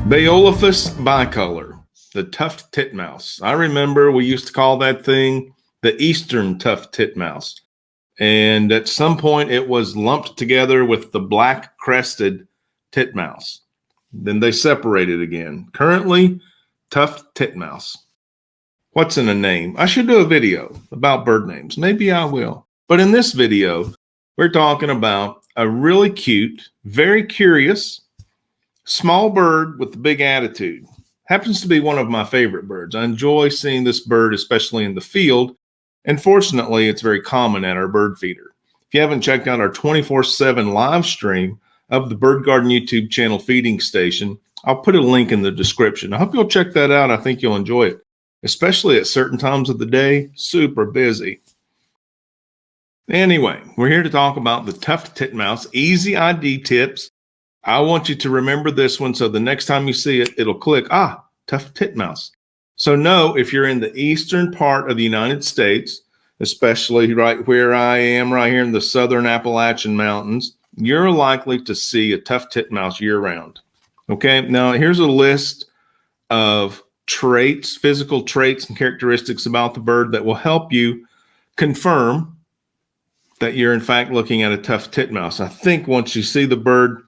Baeolophus bicolor, the tufted titmouse. I remember we used to call that thing the eastern tufted titmouse. And at some point it was lumped together with the black crested titmouse. Then they separated again. Currently, tufted titmouse. What's in a name? I should do a video about bird names. Maybe I will. But in this video, we're talking about a really cute, very curious, small bird with a big attitude. Happens to be one of my favorite birds. I enjoy seeing this bird, especially in the field. And fortunately, it's very common at our bird feeder. If you haven't checked out our 24/7 live stream of the Bird Garden YouTube channel feeding station, I'll put a link in the description. I hope you'll check that out. I think you'll enjoy it, especially at certain times of the day. Super busy. Anyway, we're here to talk about the tufted titmouse. Easy ID tips. I want you to remember this one so the next time you see it, it'll click, tufted titmouse. So know if you're in the eastern part of the United States, especially right where I am, right here in the southern Appalachian Mountains, you're likely to see a tufted titmouse year-round. Okay, now here's a list of traits, physical traits and characteristics about the bird that will help you confirm that you're in fact looking at a tufted titmouse. I think once you see the bird,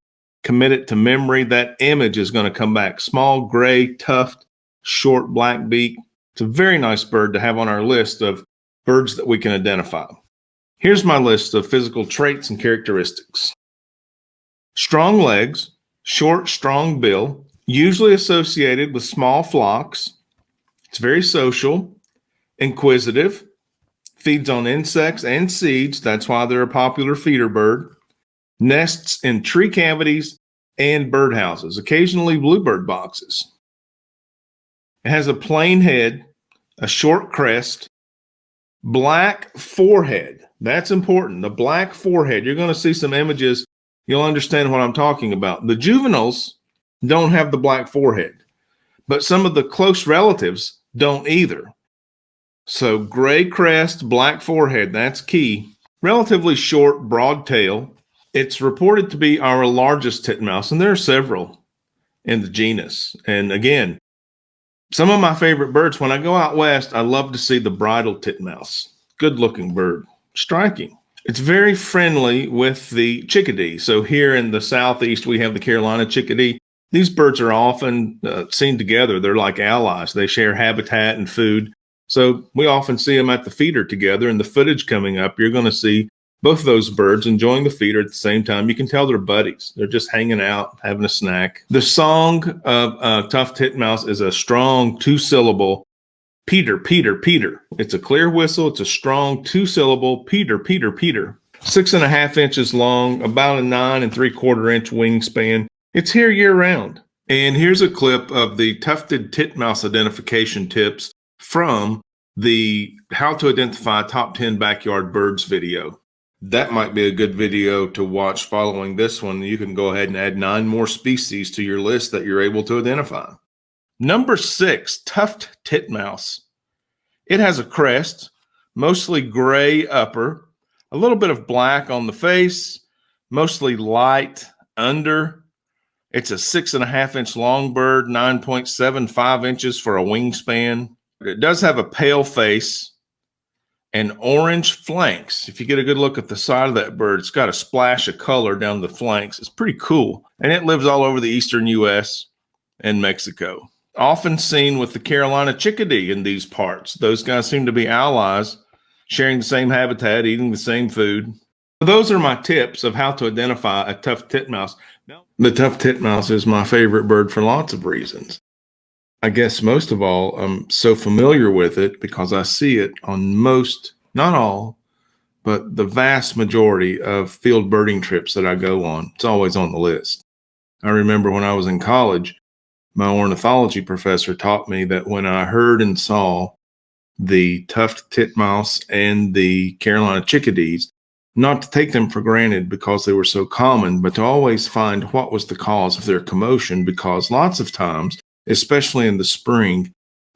commit it to memory, that image is going to come back. Small, gray, tuft, short black beak. It's a very nice bird to have on our list of birds that we can identify. Here's my list of physical traits and characteristics. Strong legs, short, strong bill, usually associated with small flocks. It's very social, inquisitive, feeds on insects and seeds. That's why they're a popular feeder bird. Nests in tree cavities and birdhouses, occasionally bluebird boxes. It has a plain head, a short crest, black forehead. That's important. The black forehead. You're going to see some images. You'll understand what I'm talking about. The juveniles don't have the black forehead, but some of the close relatives don't either. So gray crest, black forehead, that's key. Relatively short, broad tail. It's reported to be our largest titmouse, and there are several in the genus. And again, some of my favorite birds, when I go out west, I love to see the bridled titmouse. Good looking bird, striking. It's very friendly with the chickadee. So here in the southeast, we have the Carolina chickadee. These birds are often seen together. They're like allies. They share habitat and food. So we often see them at the feeder together. In the footage coming up, you're going to see both of those birds enjoying the feeder at the same time. You can tell they're buddies. They're just hanging out, having a snack. The song of tufted titmouse is a strong two-syllable peter, peter, peter. It's a clear whistle. It's a strong two-syllable peter, peter, peter. 6.5 inches long, about a 9 3/4 inch wingspan. It's here year-round. And here's a clip of the tufted titmouse identification tips from the How to Identify Top 10 Backyard Birds video. That might be a good video to watch following this one. You can go ahead and add 9 more species to your list that you're able to identify. Number 6, tufted titmouse. It has a crest, mostly gray upper, a little bit of black on the face, mostly light under. It's a 6.5 inch long bird, 9.75 inches for a wingspan. It does have a pale face and orange flanks. If you get a good look at the side of that bird, it's got a splash of color down the flanks. It's pretty cool. And it lives all over the eastern U.S. and Mexico. Often seen with the Carolina chickadee in these parts. Those guys seem to be allies, sharing the same habitat, eating the same food. Those are my tips of how to identify a tufted titmouse. The tufted titmouse is my favorite bird for lots of reasons. I guess most of all, I'm so familiar with it because I see it on most, not all, but the vast majority of field birding trips that I go on. It's always on the list. I remember when I was in college, my ornithology professor taught me that when I heard and saw the tufted titmouse and the Carolina chickadees, not to take them for granted because they were so common, but to always find what was the cause of their commotion, because lots of times, especially in the spring,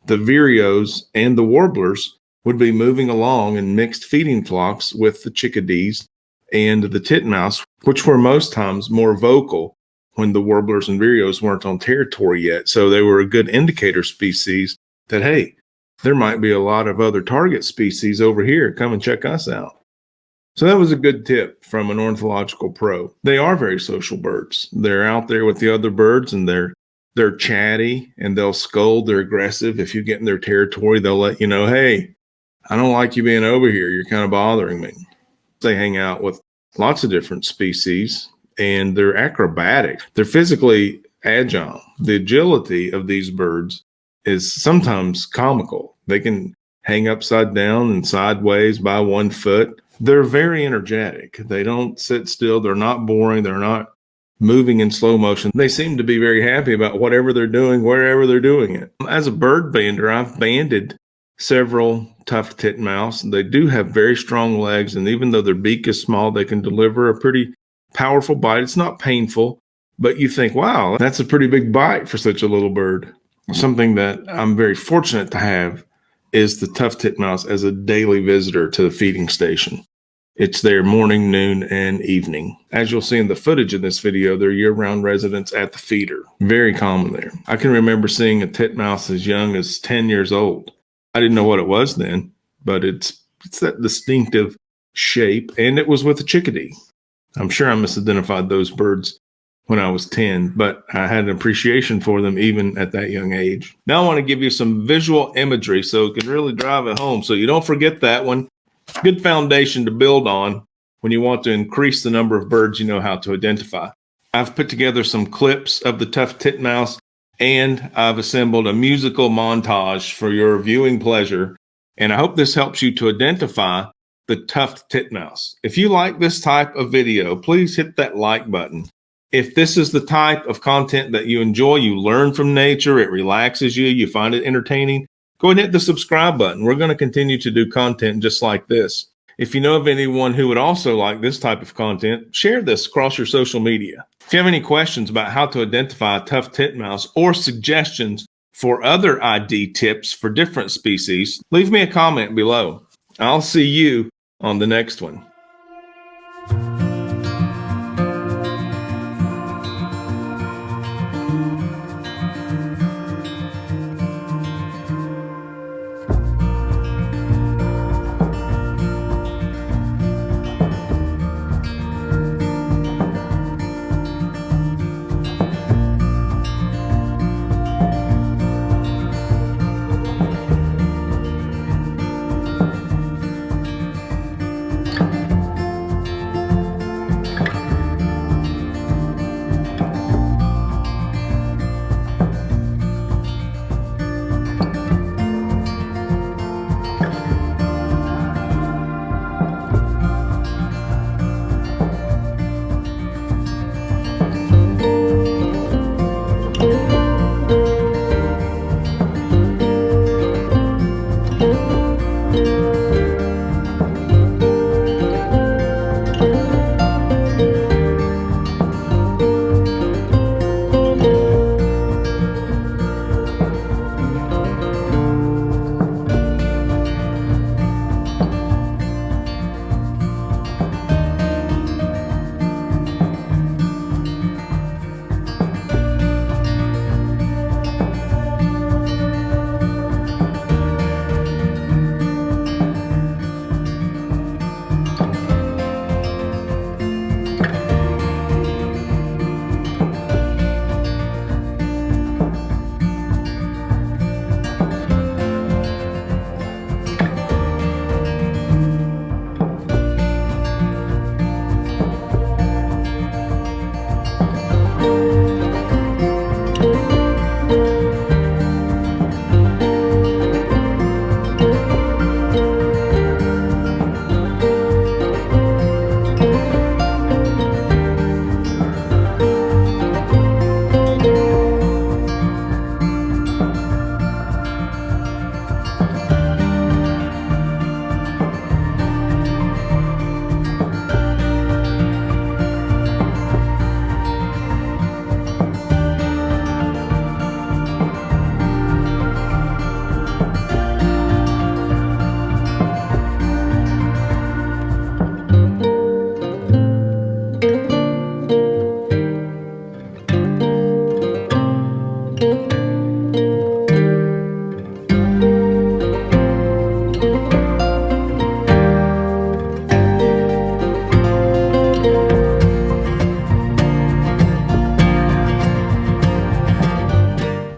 the vireos and the warblers would be moving along in mixed feeding flocks with the chickadees and the titmouse, which were most times more vocal when the warblers and vireos weren't on territory yet. So they were a good indicator species that, hey, there might be a lot of other target species over here. Come and check us out. So that was a good tip from an ornithological pro. They are very social birds. They're out there with the other birds, and they're chatty, and they'll scold. They're aggressive. If you get in their territory, they'll let you know, hey, I don't like you being over here. You're kind of bothering me. They hang out with lots of different species, and they're acrobatic. They're physically agile. The agility of these birds is sometimes comical. They can hang upside down and sideways by 1 foot. They're very energetic. They don't sit still. They're not boring. They're not moving in slow motion. They seem to be very happy about whatever they're doing, wherever they're doing it. As a bird bander, I've banded several tufted titmouse. They do have very strong legs, and even though their beak is small, they can deliver a pretty powerful bite. It's not painful, but you think, wow, that's a pretty big bite for such a little bird. Something that I'm very fortunate to have is the tufted titmouse as a daily visitor to the feeding station. It's there morning, noon, and evening. As you'll see in the footage in this video, they're year-round residents at the feeder. Very common there. I can remember seeing a titmouse as young as 10 years old. I didn't know what it was then, but it's that distinctive shape, and it was with a chickadee. I'm sure I misidentified those birds when I was 10, but I had an appreciation for them even at that young age. Now I want to give you some visual imagery so it can really drive it home, so you don't forget that one. Good foundation to build on when you want to increase the number of birds you know how to identify. I've put together some clips of the tufted titmouse, and I've assembled a musical montage for your viewing pleasure, and I hope this helps you to identify the tufted titmouse. If you like this type of video, please hit that like button. If this is the type of content that you enjoy, you learn from nature, it relaxes you, you find it entertaining, go ahead and hit the subscribe button. We're going to continue to do content just like this. If you know of anyone who would also like this type of content, share this across your social media. If you have any questions about how to identify a tufted titmouse or suggestions for other ID tips for different species, leave me a comment below. I'll see you on the next one.